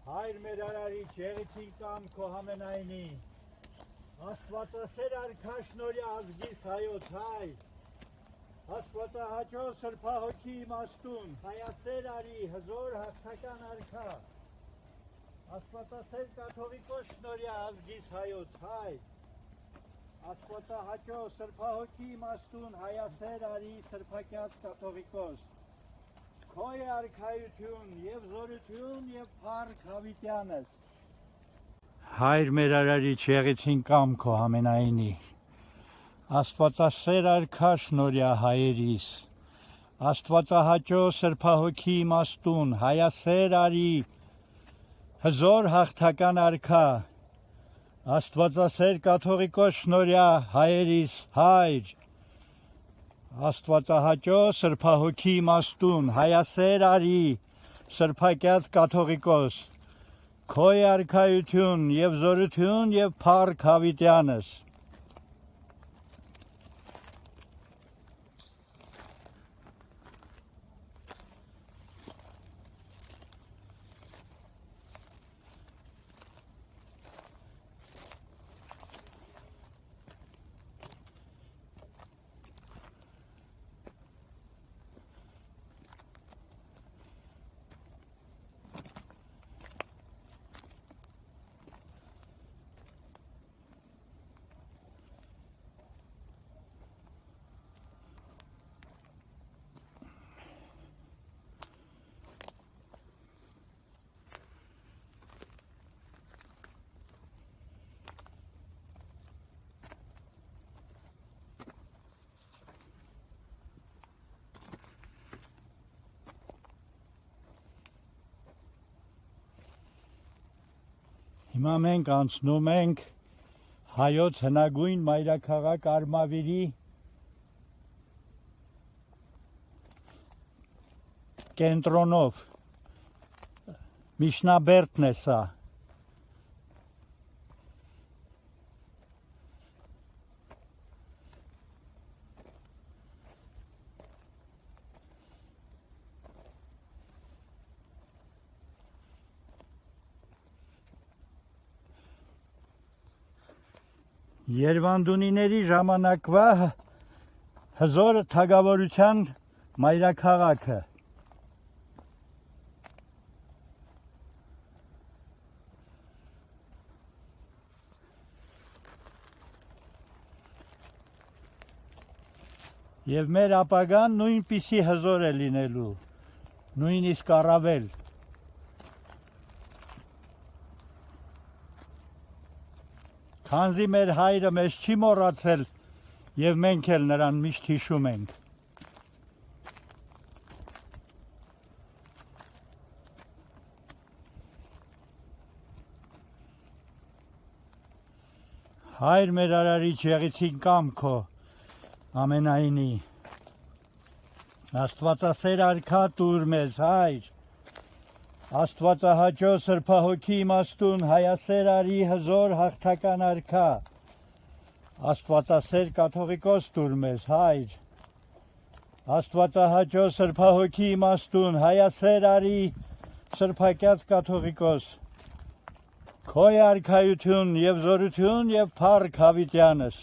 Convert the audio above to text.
Հայր մեր արարիչ, եղեցին կամ քո համենայնի, Աստվածասեր արքա շնորհի ազգիս հայոց հայր, Աստվածահաճո սրբահոգի իմաստուն, հայասեր արի հզոր հաղթական արքա, Աստվածասեր կաթողիկոս շնորհի ազգիս հայոց հայր, Աստվածահաճո սրբահոգի իմաստուն, հայասեր արի սրբակյաց կաթողիկոս, Քոյ արքայություն և զորություն և փառք հավիտյանս։ Հայր մեր արարիչ, եղեցին կամ քո համենայնի, Աստվածասեր արքա շնորհյա հայերիս, Աստվածահաճո սրբահոգի իմաստուն, հայասեր արի հզոր հաղթական արքա, Աստվածասեր կաթողիկոս շնորհյա հայերիս հայր, Աստվածահաճո սրբահոգի իմաստուն, հայասեր արի սրբակյաց կաթողիկոս, Քոյ արքայություն և զորություն և փառք հավիտյանս։ Հիմա մենք անցնում ենք հայոց հնագույն մայրաքաղաք Արմավիրի կենտրոնով, Միջնաբերդն է սա։ Երևանդունիների ժամանակվա հզոր թագավորության մայրաքաղաքը։ Եվ մեր ապագան նույնպիսի հզոր է լինելու, նույնիսկ առավել։ Քանզի մեր հայրը մեզ չի մոռացել և մենք էլ նրան միշտ հիշում ենք։ Հայր մեր արարիչ, եղեցին կամ քո ամենայնի, Աստվածասեր արքա տուր մեզ, հայր, Աստվածահաճո սրբահոգի իմաստուն, հայասեր արի հզոր հաղթական արքա, Աստվածասեր կաթողիկոս տուր մեզ, հայր, Աստվածահաճո սրբահոգի իմաստուն, հայասեր արի սրբակյաց կաթողիկոս, Քոյ արքայություն և զորություն և փառք հավիտյանս։